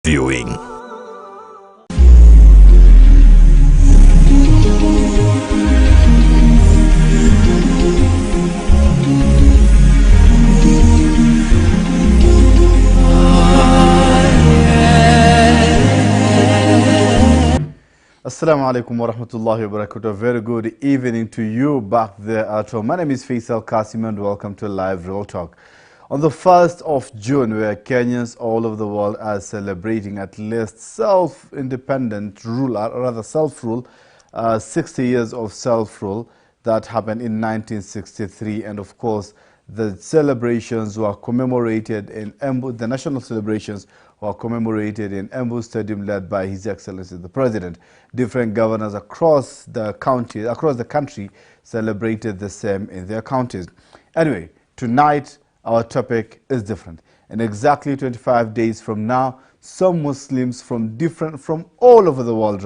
viewing. Assalamu alaikum wa rahmatullahi wa barakatuh. Very good evening to you back there at home. My name is Faisal Kassim and welcome to Live Real Talk. On the 1st of June, where Kenyans all over the world are celebrating at least self-independent rule, or rather self-rule, 60 years of self-rule that happened in 1963. And of course, the celebrations were commemorated in Embu, the national celebrations were commemorated in Embu Stadium, led by His Excellency the President. Different governors across the country celebrated the same in their counties. Anyway, tonight our topic is different. In exactly 25 days from now, some Muslims from all over the world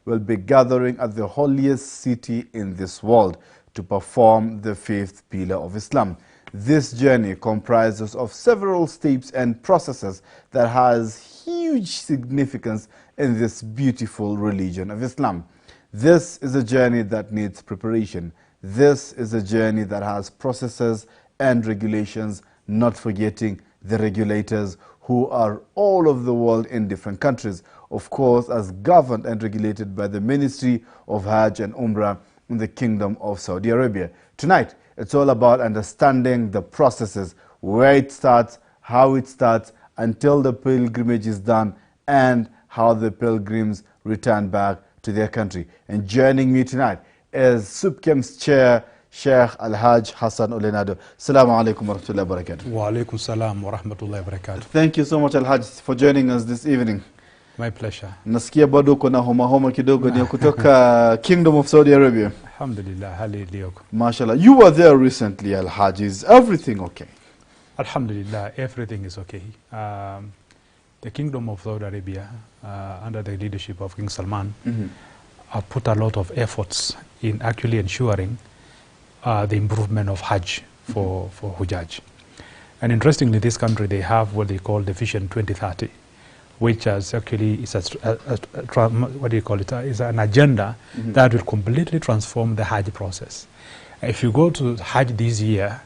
will be gathering at the holiest city in this world to perform the fifth pillar of Islam. This journey comprises of several steps and processes that has huge significance in this beautiful religion of Islam. This is a journey that needs preparation. This is a journey that has processes and regulations, not forgetting the regulators who are all over the world in different countries, of course, as governed and regulated by the Ministry of Hajj and Umrah in the Kingdom of Saudi Arabia. Tonight, it's all about understanding the processes, where it starts, how it starts, until the pilgrimage is done, and how the pilgrims return back to their country. And joining me tonight is SUPKEM's chair, Sheikh Al-Hajj Hassan Naado. Assalamu alaikum wa rahmatullahi wa barakatuh. Wa alaikum salam wa rahmatullahi wa barakatuh. Thank you so much, Al-Hajj, for joining us this evening. My pleasure. Nasikia bado kuna homa kidogo ni kutoka Kingdom of Saudi Arabia. Alhamdulillah, hali iliyoko. Mashallah. You were there recently, Al-Hajj. Is everything okay? Alhamdulillah, everything is okay. The Kingdom of Saudi Arabia, under the leadership of King Salman, put a lot of efforts in actually ensuring the improvement of Hajj for Hujjaj. And interestingly, this country, they have what they call the Vision 2030, which is actually is is an agenda that will completely transform the Hajj process. If you go to Hajj this year,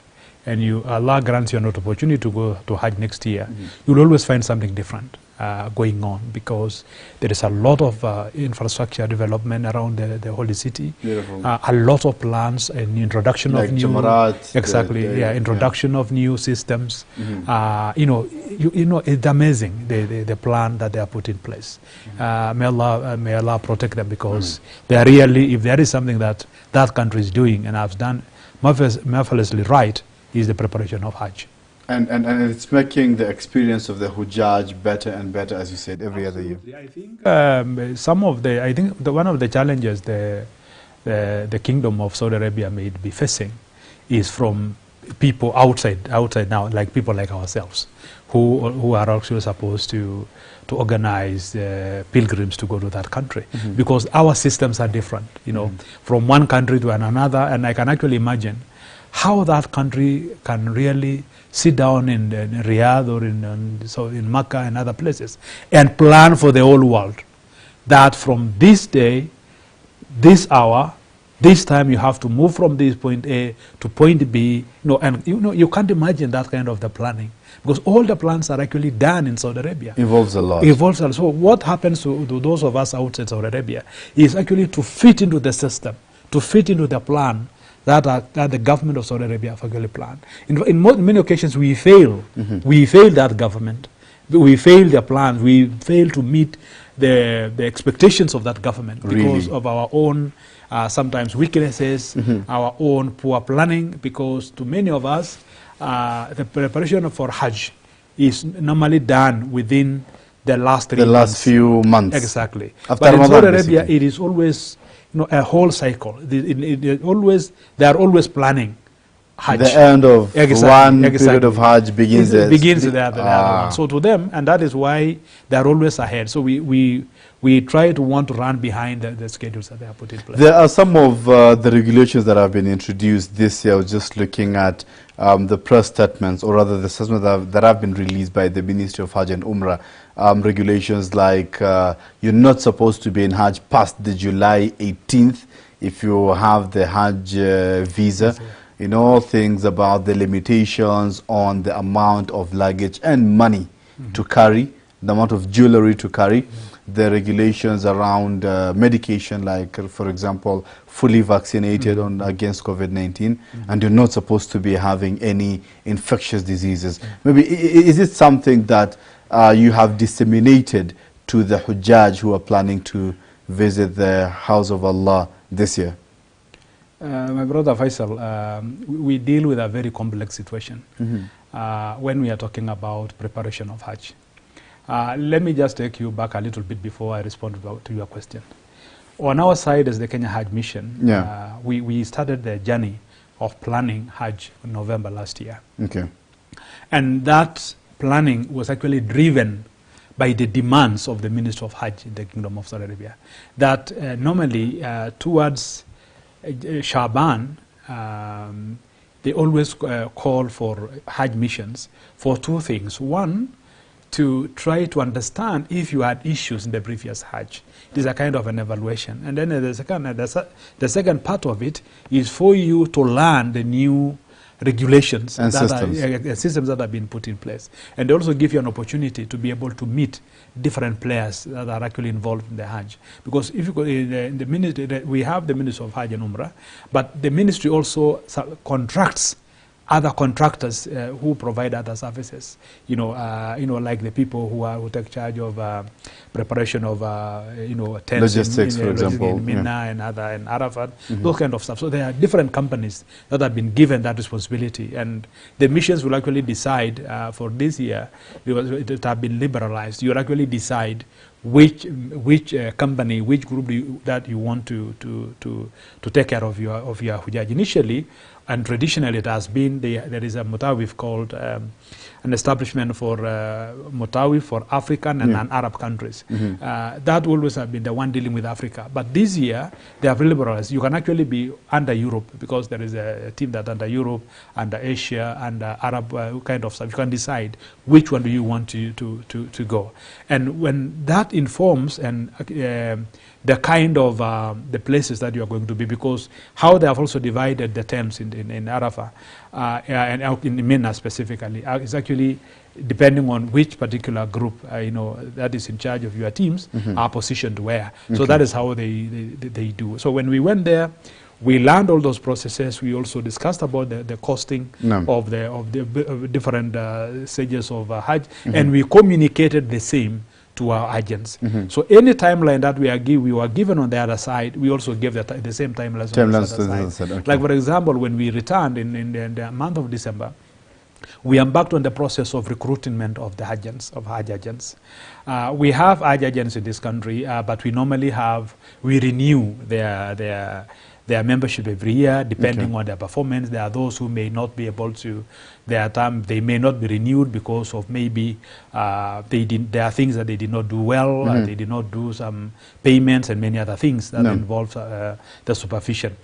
and Allah grants you an opportunity to go to Hajj next year, you'll always find something different going on, because there is a lot of infrastructure development around the holy city. A lot of plans and introduction like of new Jamarat, introduction of new systems. It's amazing the plan that they are put in place. May Allah protect them, because they are really, if there is something that country is doing and has done marvelously right, is the preparation of Hajj. And it's making the experience of the Hujjaj better and better, as you said, every other year. I think one of the challenges the Kingdom of Saudi Arabia may be facing is from people outside now, like people like ourselves, who are actually supposed to organize pilgrims to go to that country, because our systems are different, from one country to another. And I can actually imagine how that country can really sit down in Riyadh or in Mecca and other places and plan for the whole world, that from this day, this hour, this time you have to move from this point A to point B. You can't imagine that kind of the planning, because all the plans are actually done in Saudi Arabia. Involves a lot. So what happens to those of us outside Saudi Arabia is actually to fit into the system, to fit into the plan that the government of Saudi Arabia have actually planned. In many occasions, we fail. We fail that government. We fail their plans. We fail to meet the expectations of that government because of our own sometimes weaknesses, our own poor planning. Because to many of us, the preparation for Hajj is normally done within the last 3 months. The last few months. Exactly. But in Saudi Arabia, it is always a whole cycle. They are always planning Hajj. The end of one period of Hajj begins with the other one. So to them, and that is why they are always ahead. So we try to want to run behind the schedules that they have put in place. There are some of the regulations that have been introduced this year. I was just looking at the press statements, or rather the statements that have been released by the Ministry of Hajj and Umrah. regulations like you're not supposed to be in Hajj past the July 18th if you have the Hajj visa. You know, things about the limitations on the amount of luggage and money to carry, the amount of jewelry to carry, the regulations around medication, like, for example, fully vaccinated against COVID-19, and you're not supposed to be having any infectious diseases. Maybe, is it something that you have disseminated to the Hujjaj who are planning to visit the House of Allah this year? My brother Faisal, we deal with a very complex situation when we are talking about preparation of Hajj. Let me just take you back a little bit before I respond to your question. On our side as the Kenya Hajj Mission, we started the journey of planning Hajj in November last year. Okay. And that planning was actually driven by the demands of the Minister of Hajj in the Kingdom of Saudi Arabia. That normally towards Shaban, they always call for Hajj missions for two things. One, to try to understand if you had issues in the previous Hajj. It is a kind of an evaluation. And then the second part of it is for you to learn the new regulations and systems that have been put in place. And they also give you an opportunity to be able to meet different players that are actually involved in the Hajj. Because if you go in the ministry, we have the Ministry of Hajj and Umrah, but the ministry also contracts other contractors who provide other services, like the people who take charge of preparation of, tents logistics, for example, in Mina and Arafat, those kind of stuff. So there are different companies that have been given that responsibility, and the missions will actually decide for this year. It have been liberalized. You will actually decide which company, which group that you want to take care of your Hujjaj. Initially, and traditionally it has been, there is a mutawif called an establishment for mutawif for African and non-Arab countries. That always have been the one dealing with Africa. But this year, they have liberalized. You can actually be under Europe, because there is a team that under Europe, under Asia, and Arab kind of stuff. You can decide which one do you want to go. And when that informs and the kind of the places that you are going to be, because how they have also divided the terms in Arafah and in Mina specifically is actually depending on which particular group that is in charge of your teams are positioned where. So that is how they do. So when we went there, we learned all those processes. We also discussed about the costing of the different stages of Hajj, and we communicated the same to our agents. So any timeline that we were given on the other side, we also gave the same timeline on the other side. Okay. Like, for example, when we returned in the month of December, we embarked on the process of recruitment of the agents, of Hajj agents. We have Hajj agents in this country, but we normally renew their membership every year, depending on their performance. There are those who may not be able to, they may not be renewed because of maybe there are things that they did not do well, they did not do some payments and many other things that involve the supervision.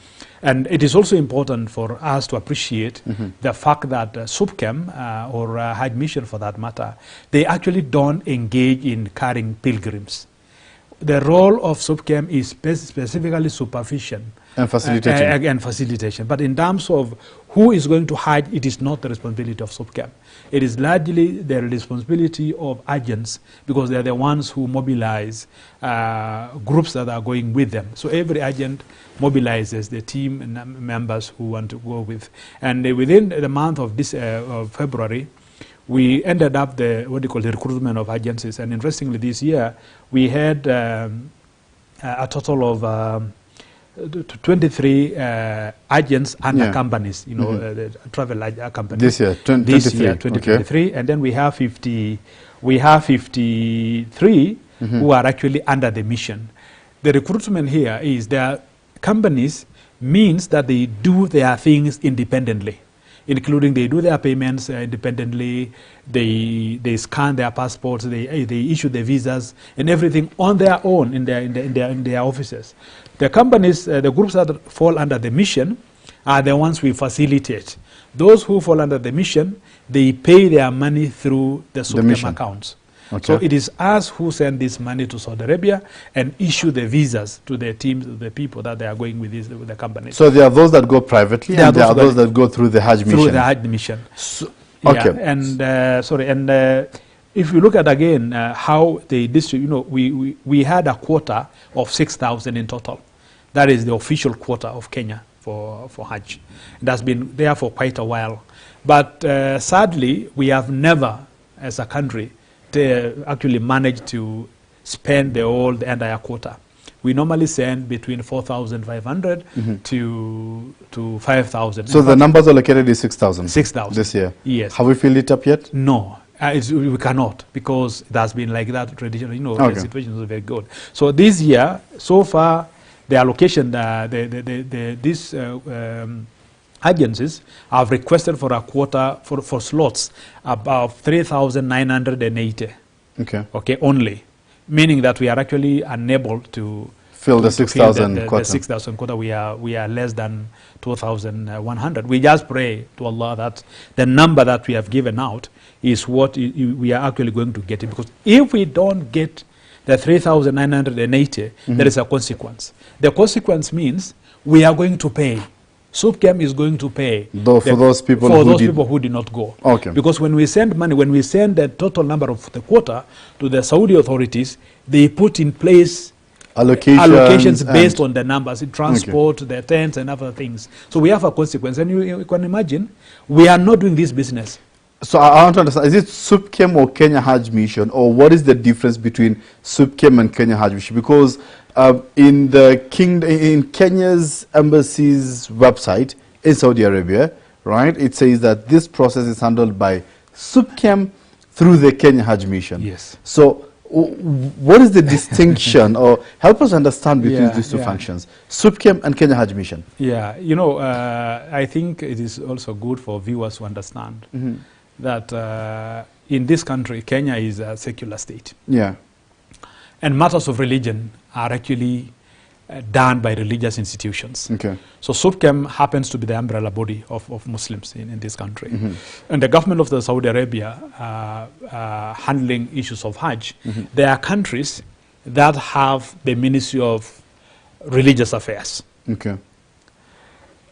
And it is also important for us to appreciate the fact that SUPKEM, or Hajj Mission for that matter, they actually don't engage in carrying pilgrims. The role of SUPKEM is specifically supervision and facilitation. And facilitation. But in terms of who is going to Hajj, it is not the responsibility of SUPKEM. It is largely the responsibility of agents, because they are the ones who mobilize groups that are going with them. So every agent mobilizes the team and members who want to go with. And within the month of February, we ended up the recruitment of agencies. And interestingly, this year we had a total of 23 agents under companies, the travel companies. This year, 2023, okay. And then we have 53 who are actually under the mission. The recruitment here is their companies means that they do their things independently, including they do their payments independently, they scan their passports, they issue the visas and everything on their own in their offices. The companies, the groups that fall under the mission are the ones we facilitate. Those who fall under the mission, they pay their money through the SUPKEM accounts. Okay. So it is us who send this money to Saudi Arabia and issue the visas to the teams, the people that they are going with, with the companies. So there are those that go privately, and there are those that go through the Hajj mission. Through the Hajj mission. So, okay. Yeah, and if you look at again how they distribute, we had a quota of 6,000 in total. That is the official quota of Kenya for Hajj. It has been there for quite a while. But sadly, we have never, as a country, actually managed to spend the entire quota. We normally send between 4,500 to 5,000. So the numbers allocated is 6,000? 6,000. This year? Yes. Have we filled it up yet? No. We cannot, because it has been like that traditionally. The situation is very good. So this year, so far, the allocation, these agencies have requested for a quota for slots about 3,980. Okay, only, meaning that we are actually unable to fill the 6,000 quota. The 6,000 quota. We are less than 2,100. We just pray to Allah that the number that we have given out is what we are actually going to get it. Because if we don't get the 3,980, there is a consequence. The consequence means we are going to pay. SUPKEM is going to pay for those people who did not go. Okay. Because when we send money, when we send the total number of the quota to the Saudi authorities, they put in place allocations based on the numbers, transport, the tents and other things. So we have a consequence. And you can imagine, we are not doing this business. So I want to understand, is it SUPKEM or Kenya Hajj Mission, or what is the difference between SUPKEM and Kenya Hajj Mission? Because in Kenya's embassy's website in Saudi Arabia, right, it says that this process is handled by SUPKEM through the Kenya Hajj Mission. Yes. So what is the distinction, or help us understand between these two functions, SUPKEM and Kenya Hajj Mission? Yeah, I think it is also good for viewers to understand that in this country, Kenya is a secular state. Yeah. And matters of religion are actually done by religious institutions. Okay. So SUPKEM happens to be the umbrella body of Muslims in this country. And the government of the Saudi Arabia handling issues of Hajj, there are countries that have the Ministry of Religious Affairs. Okay.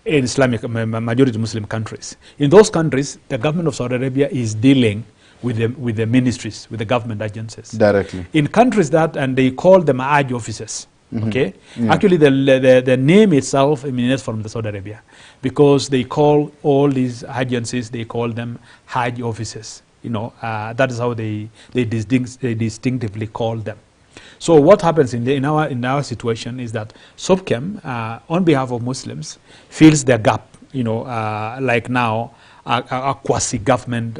In Islamic, majority Muslim countries. In those countries, the government of Saudi Arabia is dealing with the ministries, with the government agencies. Directly. In countries and they call them Hajj offices. Okay? Yeah. Actually, the name itself emanates from the Saudi Arabia, because they call all these agencies, they call them Hajj offices. That is how they distinctively call them. So what happens in our situation is that SUPKEM, on behalf of Muslims, fills the gap. Like now, a quasi-government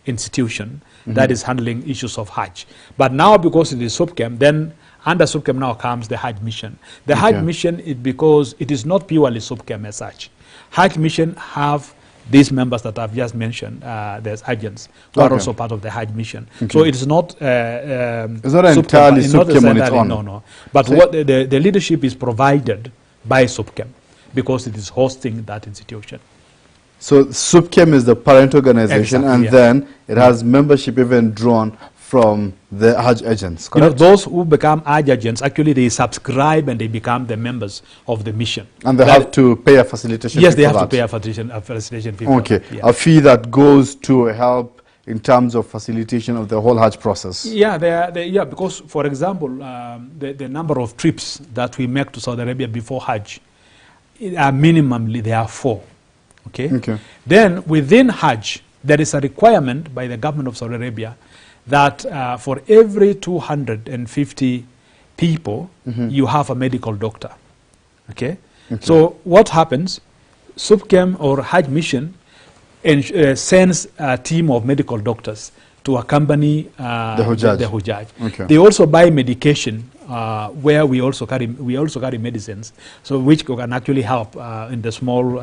institution that is handling issues of Hajj. But now, because it is SUPKEM, then under SUPKEM now comes the Hajj mission. The Hajj mission is because it is not purely SUPKEM as such. Hajj mission have these members that I've just mentioned, there's agents who are also part of the Hajj mission. So it is not it's not entirely SUPKEM on its own. No. But what the leadership is provided by SUPKEM, because it is hosting that institution. So SUPKEM is the parent organization, and then it has membership even drawn from the Hajj agents, correct? Those who become Hajj agents, actually they subscribe and they become the members of the mission. And they have to pay a facilitation fee. Yes, they have to pay a facilitation fee. Okay, a fee that goes to help in terms of facilitation of the whole Hajj process. Yeah, because, for example, the number of trips that we make to Saudi Arabia before Hajj, minimally there are 4. Okay. Then within Hajj, there is a requirement by the government of Saudi Arabia that for every 250 people, you have a medical doctor. Okay? So what happens? SUPKEM or Hajj mission sends a team of medical doctors to accompany the Hujjaj. They also buy medication, where we also carry medicines, so which can actually help in the small,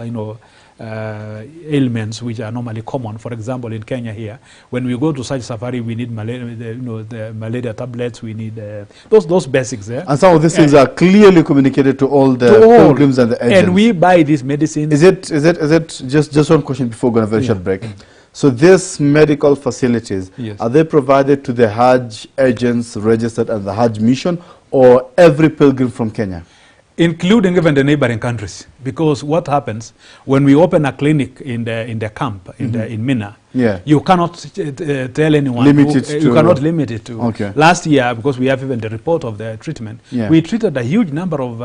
ailments which are normally common. For example, in Kenya here, when we go to such safari, we need malaria, the malaria tablets. We need those basics there. And some of these things are clearly communicated to all the pilgrims and the agents. And we buy these medicines. Is it just one question before going to a very short break? So these medical facilities, Yes. are they provided to the Hajj agents registered at the Hajj mission or every pilgrim from Kenya? Including even the neighboring countries, because what happens when we open a clinic in the camp in Mina, Yeah. you cannot tell anyone. You cannot limit it to. Okay. Last year, because we have even the report of the treatment, Yeah. we treated a huge number of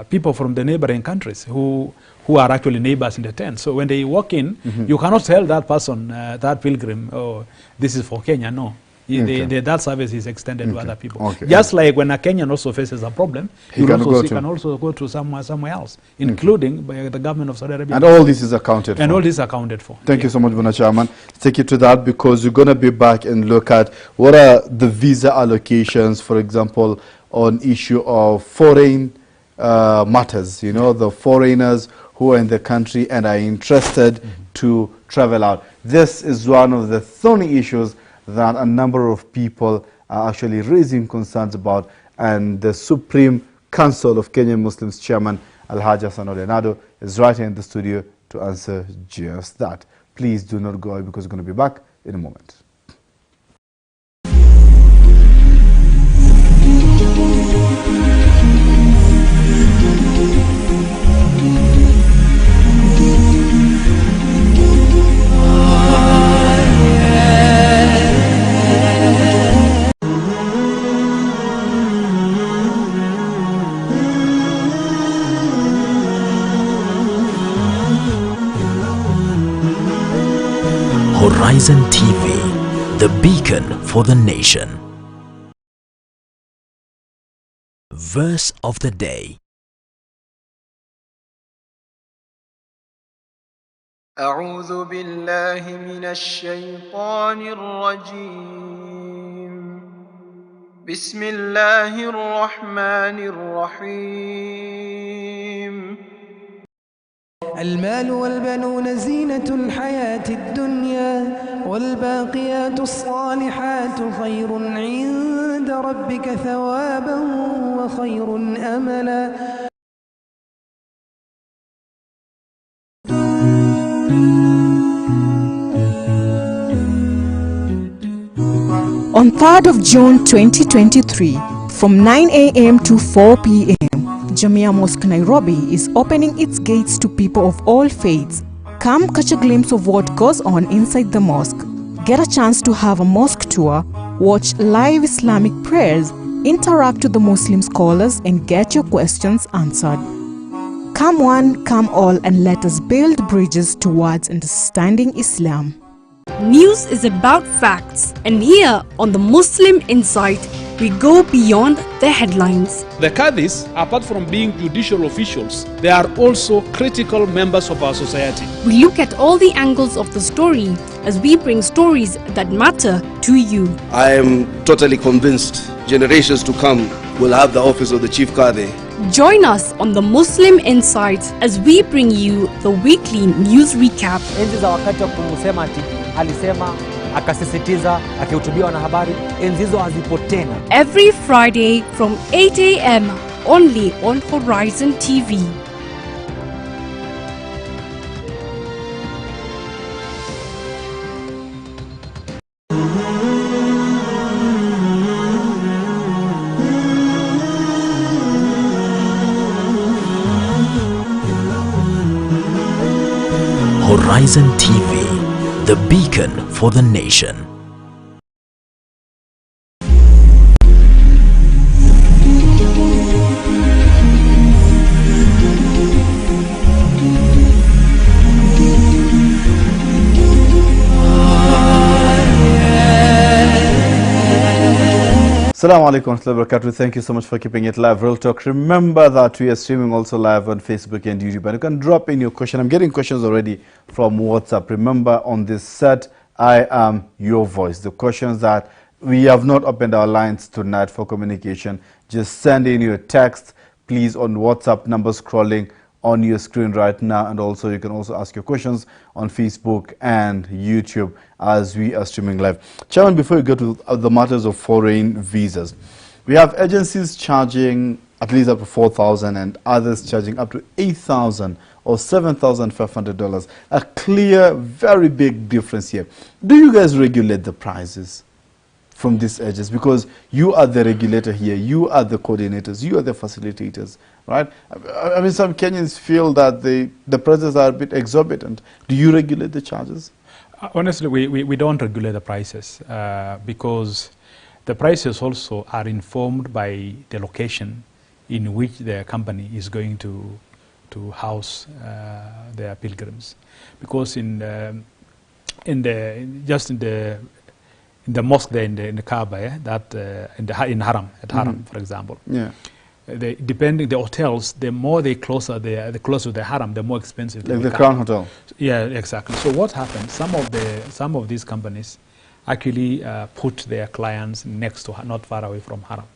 people from the neighboring countries who are actually neighbors in the tent. So when they walk in, you cannot tell that person, that pilgrim, oh, this is for Kenya. No. That service is extended to other people. Okay. Just like when a Kenyan also faces a problem, He can can also go to somewhere else, including by the government of Saudi Arabia. And all this is accounted for. And all this is accounted for. Thank you so much, Bwana Chairman. Take you to that because you're going to be back and look at what are the visa allocations, for example, on issue of foreign matters, you know, the foreigners who are in the country and are interested to travel out. This is one of the thorny issues that a number of people are actually raising concerns about, and the Supreme Council of Kenyan Muslims Chairman Alhaji Hassan Naado is right here in the studio to answer just that. Please do not go away because we're going to be back in a moment. Horizon TV, the beacon for the nation. Verse of the day. أعوذ بالله من الشيطان الرجيم بسم الله الرحمن الرحيم المال والبنون زينة الحياة الدنيا والباقيات الصالحات خير عند ربك ثوابا وخير أملا. On 3rd of June 2023, from 9 a.m. to 4 p.m., Jamia Mosque Nairobi is opening its gates to people of all faiths. Come catch a glimpse of what goes on inside the mosque. Get a chance to have a mosque tour, watch live Islamic prayers, interact with the Muslim scholars and get your questions answered. Come one, come all, and let us build bridges towards understanding Islam. News is about facts, and here on the Muslim Insight, we go beyond the headlines. The Qadis, apart from being judicial officials, they are also critical members of our society. We look at all the angles of the story as we bring stories that matter to you. I am totally convinced generations to come will have the office of the Chief Qadi. Join us on the Muslim Insight as we bring you the weekly news recap. Enzi za wakati wa kumusema ati alisema akasisitiza akihutubia wanahabari, enzi hizo hazipo tena. Every Friday from 8 a.m. only on Horizon TV. Horizon TV, the beacon for the nation. Assalamu alaikum wa rahmatullahi wa barakatuh. Thank you so much for keeping it live. Real Talk. Remember that we are streaming also live on Facebook and YouTube. And you can drop in your question. I'm getting questions already from WhatsApp. Remember, on this set, I am your voice. The questions that we have not opened our lines tonight for communication, just send in your text, please, on WhatsApp number scrolling on your screen right now. And also you can also ask your questions on Facebook and YouTube as we are streaming live. Chairman, before we go to the matters of foreign visas, we have agencies charging at least up to 4,000 and others charging up to 8,000 or $7,500. A clear, very big difference here. Do you guys regulate the prices from these edges? Because you are the regulator here, you are the coordinators, you are the facilitators, right? I mean, some Kenyans feel that the prices are a bit exorbitant. Do you regulate the charges? Honestly, we don't regulate the prices because the prices also are informed by the location in which the company is going to house their pilgrims. Because in the mosque there in the Kaaba, in Haram, Haram, for example. Yeah. Depending the hotels, the more they closer the closer to the Haram, the more expensive they like become. the Crown Hotel. Yeah, exactly. So what happens? Some of these companies actually put their clients next to, not far away from Haram.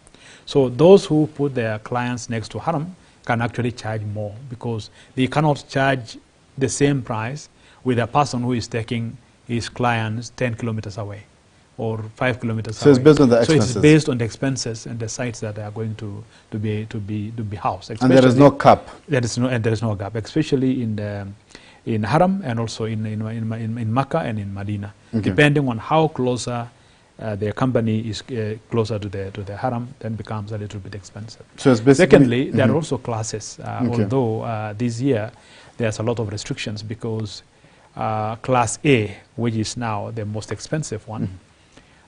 So those who put their clients next to Haram can actually charge more because they cannot charge the same price with a person who is taking his clients 10 kilometers away or 5 kilometers away. So it's based on the expenses. So it's based on the expenses and the sites that they are going to be housed. And there is no cap. There is no gap, especially in Haram and also in Makkah and in Medina, depending on how closer the company is closer to the Haram, then becomes a little bit expensive. So it's basically secondly, there are also classes. Although this year there's a lot of restrictions because Class A, which is now the most expensive one,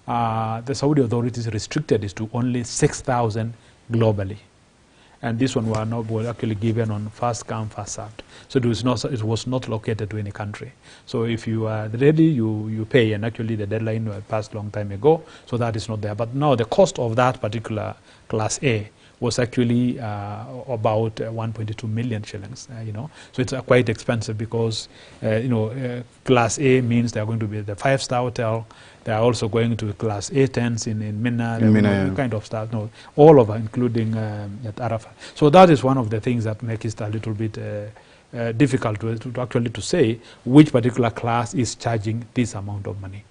the Saudi authorities restricted it to only 6,000 globally. And this one was actually given on first come, first served. So it was not located to any country. So if you are ready, you pay. And actually the deadline was passed a long time ago, so that is not there. But now the cost of that particular Class A was actually about 1.2 million shillings, So it's quite expensive because, Class A means they're going to be the 5-star hotel. They are also going to Class A tents in Mina, kind of stuff. No, all of it, including at Arafat. So that is one of the things that makes it a little bit difficult to actually to say which particular class is charging this amount of money.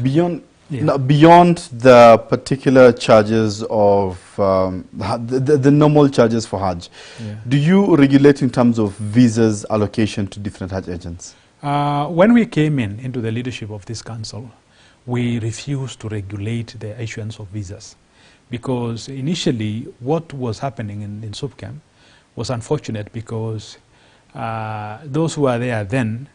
Beyond the particular charges of the normal charges for Hajj, do you regulate in terms of visas allocation to different Hajj agents? When we came into the leadership of this council, we refused to regulate the issuance of visas because initially what was happening in SUPKEM was unfortunate because those who were there then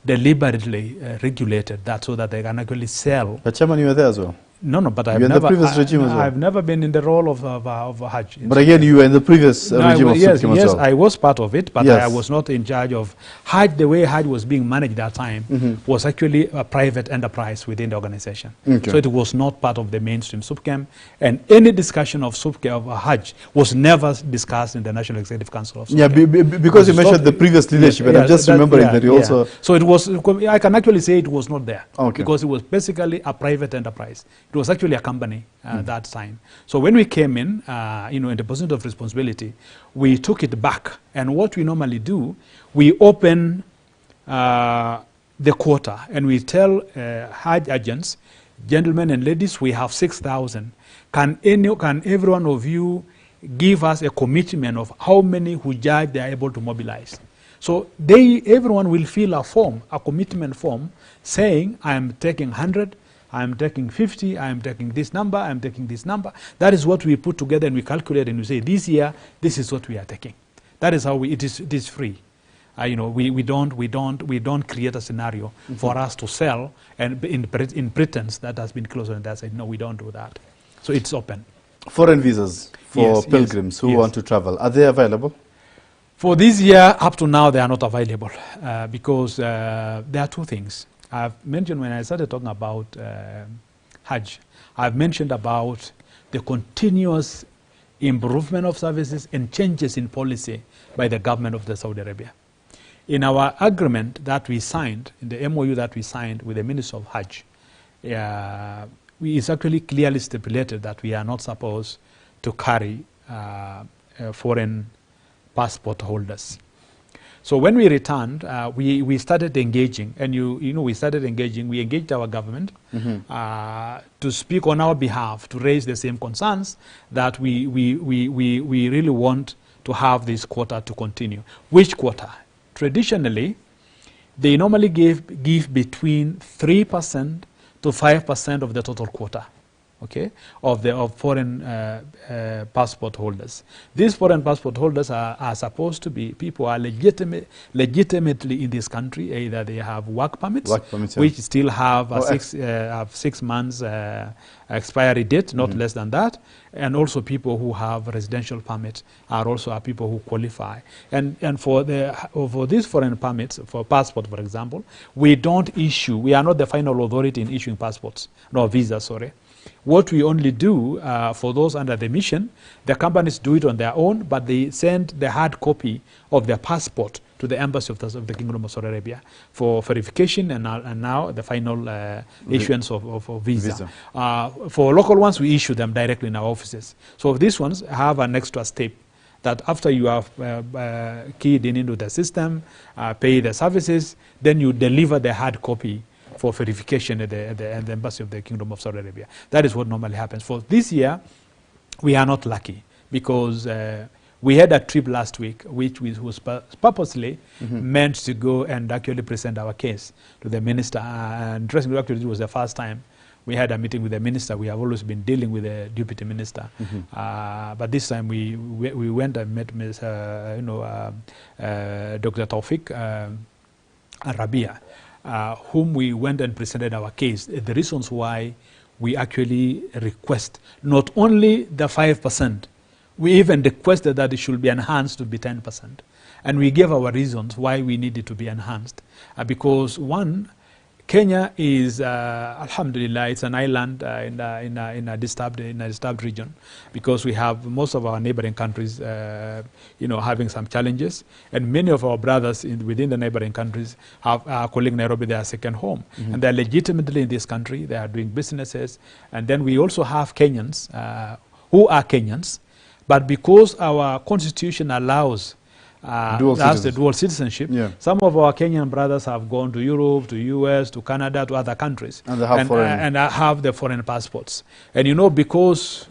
deliberately regulated that so that they can actually sell. But Chairman, you were there as well? No, but I've never, the previous regime as well? I've never been in the role of Hajj. But again, you were in the previous regime of SUPKEM as well? Yes, I was part of it, but I was not in charge of Hajj. The way Hajj was being managed that time was actually a private enterprise within the organization. So it was not part of the mainstream SUPKEM, and any discussion of SUPKEM of Hajj was never discussed in the National Executive Council of SUPKEM. Yeah, because you mentioned the previous leadership, and I'm just remembering that you also... So it was, I can actually say it was not there, because it was basically a private enterprise. It was actually a company that time. So when we came in the position of responsibility, we took it back. And what we normally do, we open the quota and we tell Hajj agents, gentlemen and ladies, we have 6,000. Can every one of you give us a commitment of how many Hujjaj they are able to mobilize? So everyone will fill a commitment form saying, I am taking 100, I am taking 50, I am taking this number, I am taking this number. That is what we put together and we calculate and we say, this year, this is what we are taking. That is how it is free. We don't create a scenario for us to sell and in pretense that has been closed, and I said, no, we don't do that. So it's open. Foreign visas for pilgrims who want to travel, are they available? For this year, up to now, they are not available because there are two things. I've mentioned when I started talking about Hajj, I've mentioned about the continuous improvement of services and changes in policy by the government of Saudi Arabia. In our agreement that we signed, in the MOU that we signed with the Minister of Hajj, it's actually clearly stipulated that we are not supposed to carry foreign passport holders. So when we returned, we started engaging, and we started engaging. We engaged our government to speak on our behalf, to raise the same concerns that we really want to have this quota to continue. Which quota? traditionally, they normally give between 3% to 5% of the total quota, okay, of foreign passport holders. These foreign passport holders are supposed to be people who are legitimately in this country. Either they have work permits, which still have have 6 months expiry date, not less than that, and also people who have residential permits are people who qualify. And for these foreign permits, for passport, for example, we are not the final authority in issuing passports, no visas, sorry. What we only do for those under the mission, the companies do it on their own, but they send the hard copy of their passport to the embassy of the Kingdom of Saudi Arabia for verification and now the final issuance of visa. For local ones, we issue them directly in our offices. So these ones have an extra step that after you have keyed into the system, pay the services, then you deliver the hard copy for verification at the embassy of the Kingdom of Saudi Arabia. That is what normally happens. For this year, we are not lucky because we had a trip last week which was purposely meant to go and actually present our case to the minister. And interestingly, actually, it was the first time we had a meeting with the minister. We have always been dealing with the deputy minister, but this time we went and met Dr. Taufik Arabia, whom we went and presented our case, the reasons why we actually request not only the 5%, we even requested that it should be enhanced to be 10%. And we gave our reasons why we need it to be enhanced. Because one, Kenya is, alhamdulillah, it's an island in a disturbed region, because we have most of our neighboring countries, having some challenges, and many of our brothers within the neighboring countries are calling Nairobi their second home, and they're legitimately in this country. They are doing businesses, and then we also have Kenyans who are Kenyans, but because our constitution allows the dual citizenship. Some of our Kenyan brothers have gone to Europe, to US, to Canada, to other countries, and they have have the foreign passports. And because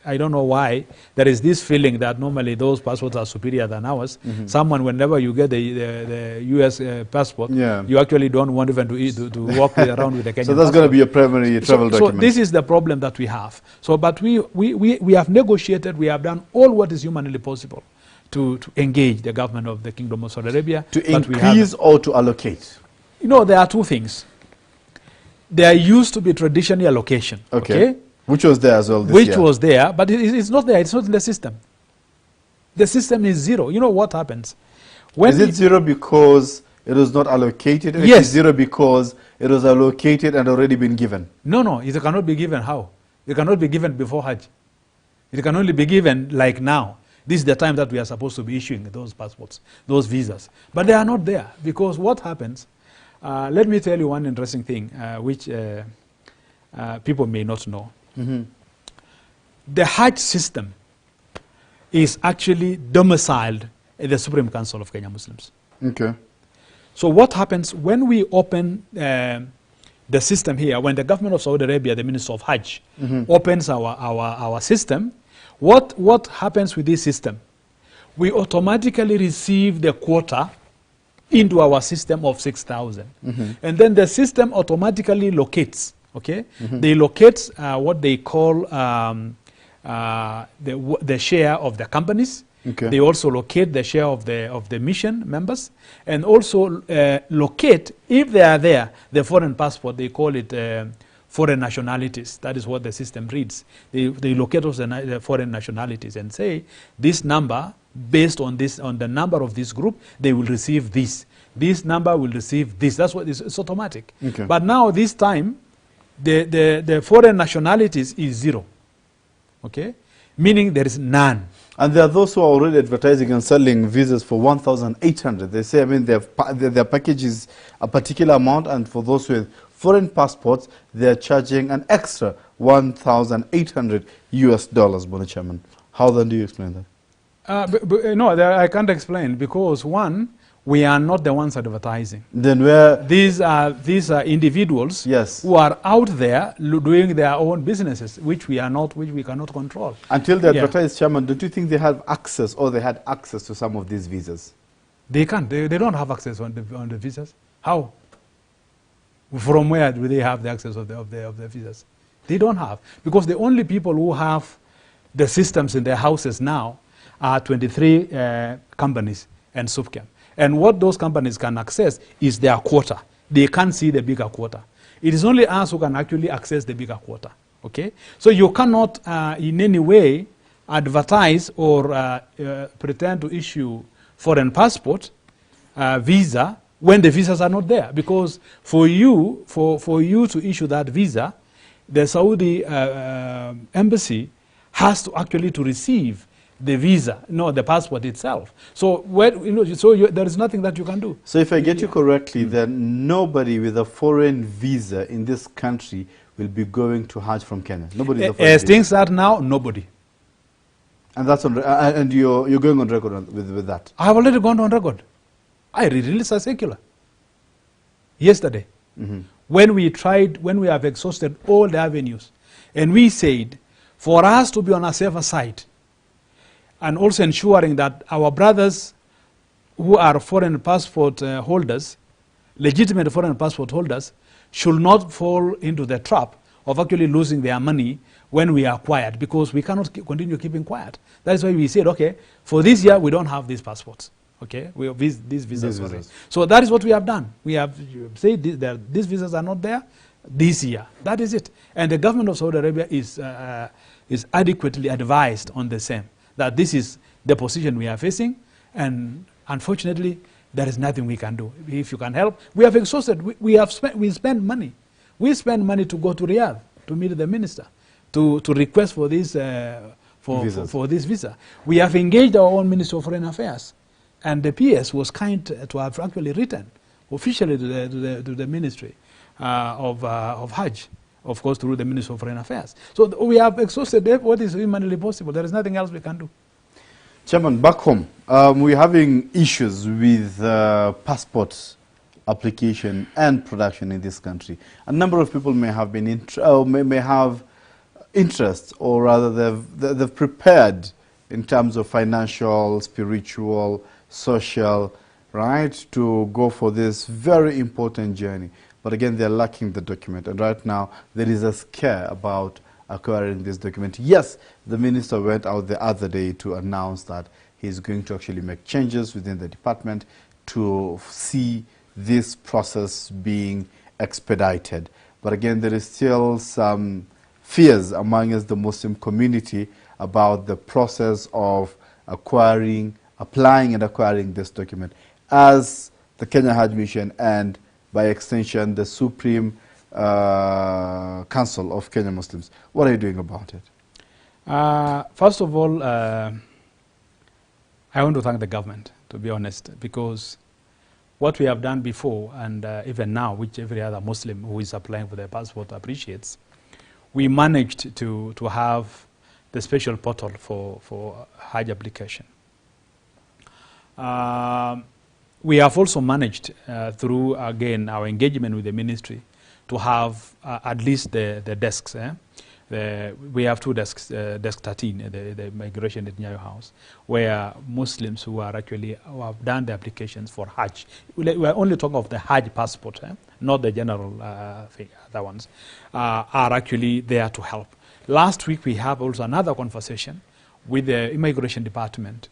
I don't know why there is this feeling that normally those passports are superior than ours. Someone, whenever you get the US passport, you actually don't want even to walk around with the Kenyan. So that's going to be a primary travel document. So this is the problem that we have. So, but we have negotiated. We have done all what is humanly possible to engage the government of the Kingdom of Saudi Arabia. To increase or to allocate? There are two things. There used to be traditional allocation. Okay. Which was there as well this year. Which was there, but it's not there. It's not in the system. The system is zero. You know what happens? Is it zero because it was not allocated? Yes. It is zero because it was allocated and already been given? No. It cannot be given. How? It cannot be given before Hajj. It can only be given like now. This is the time that we are supposed to be issuing those passports, those visas. But they are not there, because what happens, let me tell you one interesting thing, which people may not know. The Hajj system is actually domiciled in the Supreme Council of Kenya Muslims. Okay. So what happens when we open the system here, when the government of Saudi Arabia, the Minister of Hajj, opens our system, what happens with this system? We automatically receive the quota into our system of 6,000. And then the system automatically locates, okay? They locate what they call the share of the companies. They also locate the share of the mission members, and also locate, if they are there, the foreign passport. They call it foreign nationalities. That is what the system reads. They locate also the foreign nationalities and say, this number, based on the number of this group, they will receive this. This number will receive this. That's what it's automatic. But now this time, the foreign nationalities is zero. Okay? Meaning there is none. And there are those who are already advertising and selling visas for 1,800. They say, their package is a particular amount, and for those with foreign passports, they're charging an extra $1,800 US, Mr. Chairman. How then do you explain that? No, I can't explain, because one, we are not the ones advertising. Then where these are individuals who are out there doing their own businesses, which we cannot control. Until they advertise, Chairman, don't you think they have access, or they had access to some of these visas? They can't. They don't have access on the visas. How? From where do they have the access of the visas? They don't have, because the only people who have the systems in their houses now are 23 companies and SUPKEM. And what those companies can access is their quota. They can't see the bigger quota. It is only us who can actually access the bigger quota. Okay? So you cannot in any way advertise or pretend to issue foreign passport, visa, when the visas are not there. Because for you to issue that visa, the Saudi embassy has to actually to receive the visa, the passport itself. So there is nothing that you can do. So if I get you correctly, then nobody with a foreign visa in this country will be going to Hajj from Kenya. Nobody with a foreign As visa. things are now, nobody. And that's on, and you're going on record with that. I have already gone on record. I released a circular yesterday. When we have exhausted all the avenues, and we said, for us to be on a safer side, and also ensuring that our brothers who are foreign passport holders, legitimate foreign passport holders, should not fall into the trap of actually losing their money when we are quiet, because we cannot continue keeping quiet. That is why we said, okay, for this year we don't have these passports. Okay, we have these visas. So that is what we have done. We have said these visas are not there this year. That is it. And the government of Saudi Arabia is adequately advised on the same, that this is the position we are facing, and unfortunately there is nothing we can do. If you can help, we have exhausted. We spend money. We spend money to go to Riyadh to meet the minister, to request for this for this visa. We have engaged our own Minister of Foreign Affairs, and the PS was kind to have actually written officially to the Ministry of Hajj, of course through the Minister of Foreign Affairs. So we have exhausted what is humanly possible. There is nothing else we can do. Chairman, back home, we're having issues with passport application and production in this country. A number of people may have been may have interest, or rather they've prepared in terms of financial, spiritual, social, right, to go for this very important journey. But again, they're lacking the document. And right now, there is a scare about acquiring this document. Yes, the minister went out the other day to announce that he's going to actually make changes within the department to see this process being expedited. But again, there is still some fears among us, the Muslim community, about the process of applying and acquiring this document. As the Kenya Hajj Mission and by extension the Supreme Council of Kenya Muslims, what are you doing about it? First of all, I want to thank the government, to be honest, because what we have done before, and even now, which every other Muslim who is applying for their passport appreciates, we managed to have the special portal for Hajj application. We have also managed, through, again, our engagement with the ministry, to have at least the desks. We have two desks, desk 13, the migration at Nyayo House, where Muslims who have done the applications for Hajj, we are only talking of the Hajj passport, not the general other ones, are actually there to help. Last week we have also another conversation with the immigration department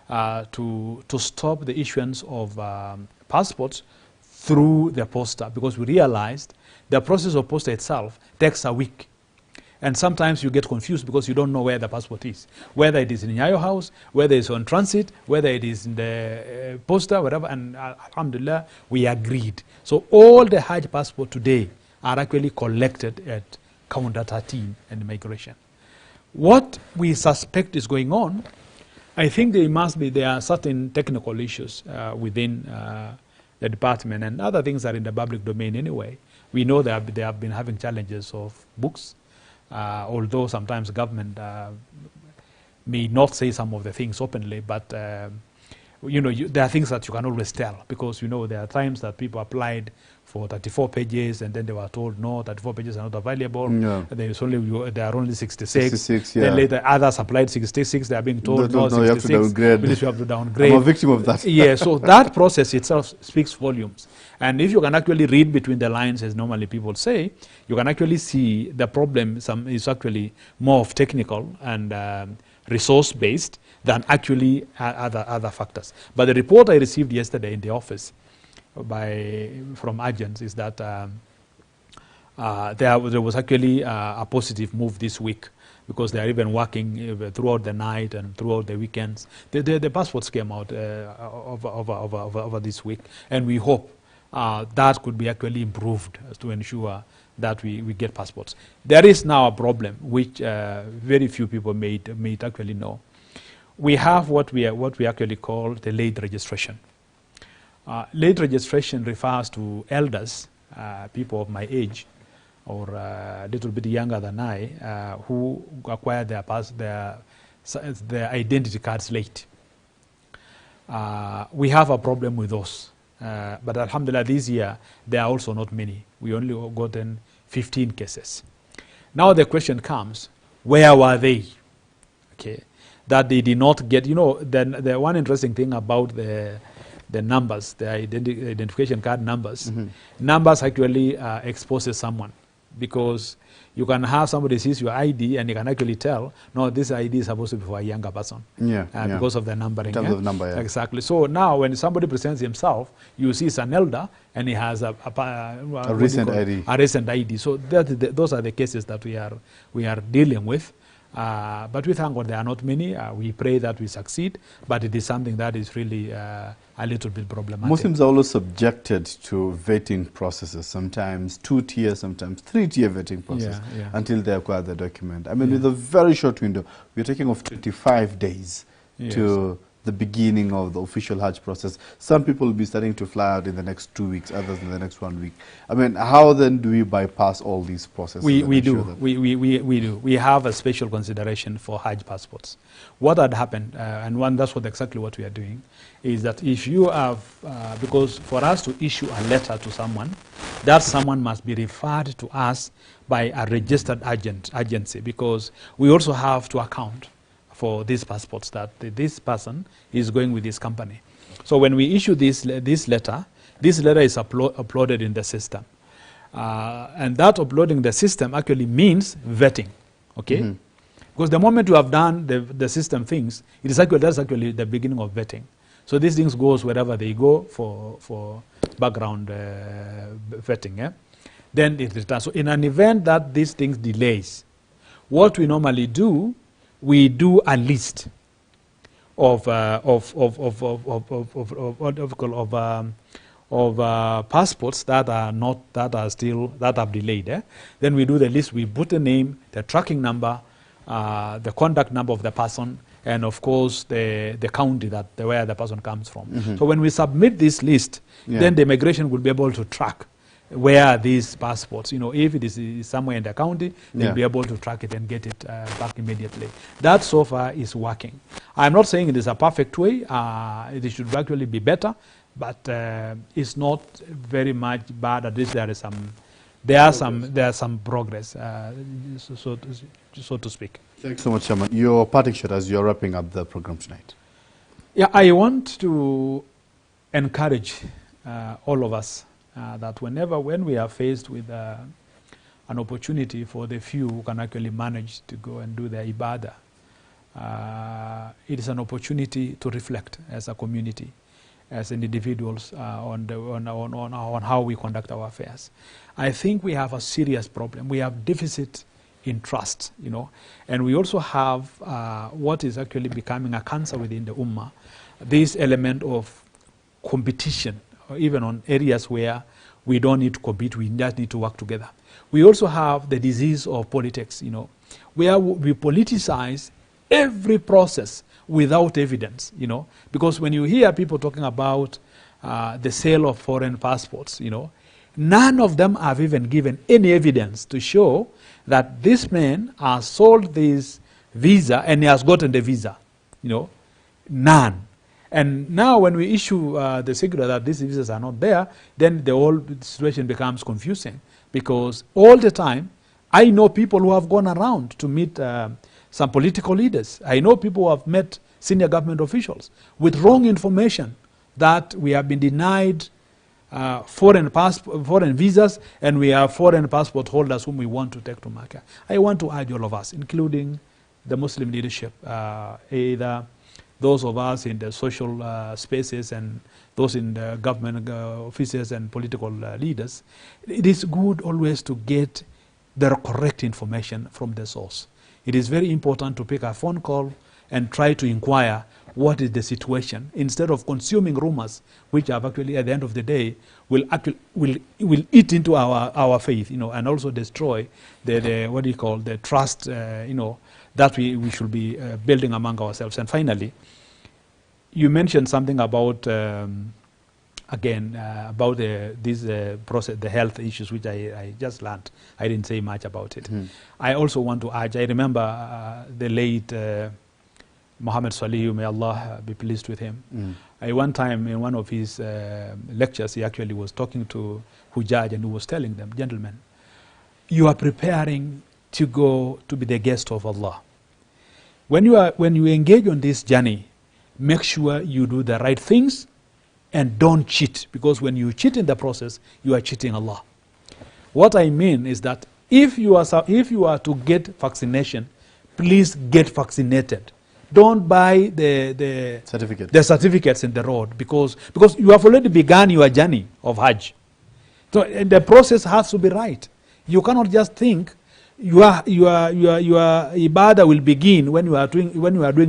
to stop the issuance of passports through the posta, because we realized the process of posta itself takes a week. And sometimes you get confused because you don't know where the passport is, whether it is in Nyayo House, whether it's on transit, whether it is in the posta, whatever. And alhamdulillah, we agreed. So all the Hajj passport today are actually collected at counter 13 and immigration. What we suspect is going on, I think there are certain technical issues within the department, and other things are in the public domain anyway. We know they have been having challenges of books, although sometimes government may not say some of the things openly, but there are things that you can always tell, because there are times that people applied for 34 pages and then they were told no, 34 pages are not available. Yeah. There are only 66. 66, yeah. Then later others applied 66. They are being told no, 66. You have to downgrade. Please, you have to downgrade. I'm a victim of that. Yeah, so that process itself speaks volumes. And if you can actually read between the lines, as normally people say, you can actually see the problem is actually more of technical and resource-based than actually other factors. But the report I received yesterday in the office from agents is that there was actually a positive move this week, because they are even working throughout the night and throughout the weekends. The passports came out over this week, and we hope that could be actually improved to ensure that we get passports. There is now a problem which very few people may actually know. We have what we actually call the late registration. Late registration refers to elders, people of my age, or a little bit younger than I, who acquire their identity cards late. We have a problem with those. But alhamdulillah, this year, there are also not many. We only gotten 15 cases. Now the question comes, where were they? Okay, that they did not get, then the one interesting thing about the numbers, the identification card numbers, numbers actually exposes someone, because you can have somebody sees your ID and you can actually tell, no, this ID is supposed to be for a younger person. Because of the numbering. In terms of number, yeah. Exactly. So now when somebody presents himself, you see it's an elder and he has a recent ID. A recent ID. So those are the cases that we are dealing with. But we thank God there are not many. We pray that we succeed, but it is something that is really a little bit problematic. Muslims are always subjected to vetting processes, sometimes 2-tier, sometimes 3-tier vetting process, until they acquire the document. I mean, with a very short window, we're talking of 25 days to the beginning of the official Hajj process. Some people will be starting to fly out in the next 2 weeks, others in the next 1 week. I mean, how then do we bypass all these processes? We do. We have a special consideration for Hajj passports. What had happened, and that's exactly what we are doing, is that if you have, because for us to issue a letter to someone, that someone must be referred to us by a registered agency, because we also have to account for these passports that this person is going with this company. So when we issue this letter is uploaded in the system. And that uploading the system actually means vetting, okay? Because the moment you have done the system things, that's actually the beginning of vetting. So these things goes wherever they go for background vetting. Yeah? Then it returns. So in an event that these things delays, what we normally do, we do a list of passports that have delayed. Then we do the list. We put the name, the tracking number, the contact number of the person, and of course the county where the person comes from. So when we submit this list, then the immigration will be able to track where these passports, if it is somewhere in the county, they'll be able to track it and get it back immediately. That so far is working. I'm not saying it is a perfect way. It should actually be better, but it's not very much bad. At least there are some progress, so to speak. Thanks so much, Chairman. Your parting shot as you're wrapping up the program tonight. Yeah, I want to encourage all of us that when we are faced with an opportunity for the few who can actually manage to go and do their ibadah, it is an opportunity to reflect as a community, as individuals, on how we conduct our affairs. I think we have a serious problem. We have deficit in trust, and we also have what is actually becoming a cancer within the ummah, this element of competition, even on areas where we don't need to compete, we just need to work together. We also have the disease of politics, where we politicize every process without evidence, because when you hear people talking about the sale of foreign passports, none of them have even given any evidence to show that this man has sold this visa and he has gotten the visa, none. And now when we issue the circular that these visas are not there, then the whole situation becomes confusing, because all the time, I know people who have gone around to meet some political leaders. I know people who have met senior government officials with wrong information that we have been denied foreign visas, and we have foreign passport holders whom we want to take to Mecca. I want to urge all of us, including the Muslim leadership, either those of us in the social spaces and those in the government offices and political leaders, it is good always to get the correct information from the source. It is very important to pick a phone call and try to inquire what is the situation, instead of consuming rumors, which have actually, at the end of the day, will eat into our faith, and also destroy the trust, that we should be building among ourselves. And finally, you mentioned something about about this process, the health issues, which I just learned. I didn't say much about it. I also want to urge, I remember the late Muhammad Salihu, may Allah be pleased with him. One time in one of his lectures, he actually was talking to Hujjaj, and he was telling them, gentlemen, you are preparing to go to be the guest of Allah. When you engage on this journey, make sure you do the right things and don't cheat, because when you cheat in the process, you are cheating Allah. What I mean is that if you are to get vaccination, please get vaccinated. Don't buy the certificates in the road, because you have already begun your journey of Hajj. So the process has to be right. You cannot just think your ibadah will begin when you are doing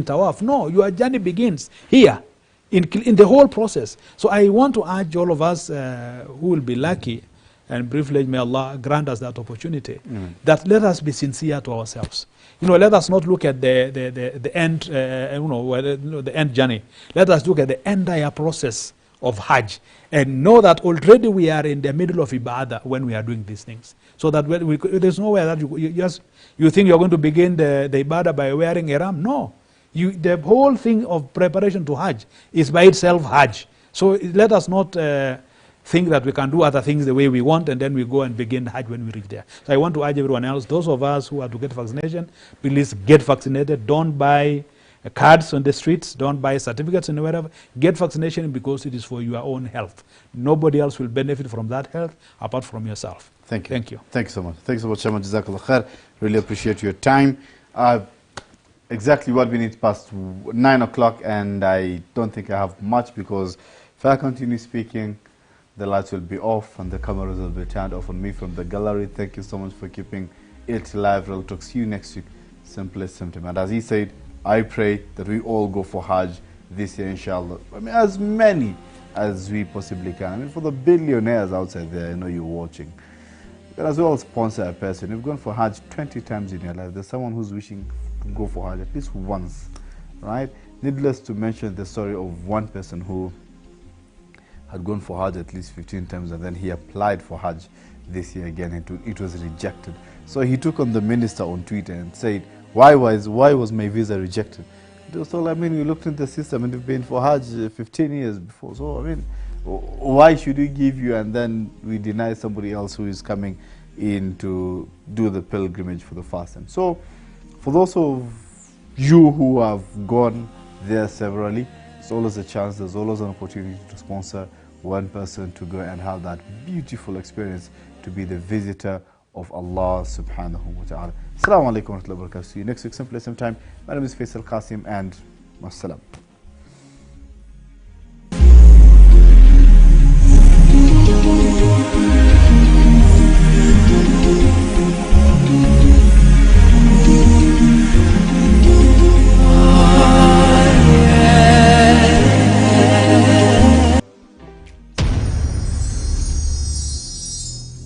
tawaf. No, your journey begins here in the whole process. So I want to urge all of us who will be lucky and privileged, may Allah grant us that opportunity, that let us be sincere to ourselves. Let us not look at the end, the end journey. Let us look at the entire process of Hajj and know that already we are in the middle of ibadah when we are doing these things. So that there's nowhere that you think you're going to begin the ibadah by wearing ihram. No. The whole thing of preparation to Hajj is by itself Hajj. So let us not think that we can do other things the way we want and then we go and begin Hajj when we reach there. So I want to urge everyone else, those of us who are to get vaccination, please get vaccinated. Don't buy cards on the streets. Don't buy certificates and wherever. Get vaccination, because it is for your own health. Nobody else will benefit from that health apart from yourself. Thank you. Thank you. Thanks so much. Thanks so much, Chairman. Jazakallah khair. Really appreciate your time. Exactly what we need past 9 o'clock, and I don't think I have much, because if I continue speaking, the lights will be off and the cameras will be turned off on me from the gallery. Thank you so much for keeping it live. Real Talk. See you next week. Simplest symptom. And as he said, I pray that we all go for Hajj this year, inshallah. I mean, as many as we possibly can. I mean, for the billionaires outside there, I know you're watching. You can as well sponsor a person. You've gone for Hajj 20 times in your life. There's someone who's wishing to go for Hajj at least once, right? Needless to mention the story of one person who had gone for Hajj at least 15 times, and then he applied for Hajj this year again. It was rejected. So he took on the minister on Twitter and said, why was my visa rejected? So, I mean, we looked in the system and we've been for Hajj 15 years before. So, I mean, why should we give you and then we deny somebody else who is coming in to do the pilgrimage for the first time? So, for those of you who have gone there severally, it's always a chance, there's always an opportunity to sponsor one person to go and have that beautiful experience, to be the visitor of Allah subhanahu wa ta'ala. Assalamu alaikum wa rahmatullahi wa barakatuh. See you next week, same place, same time. My name is Faisal Kassim, and wassalam.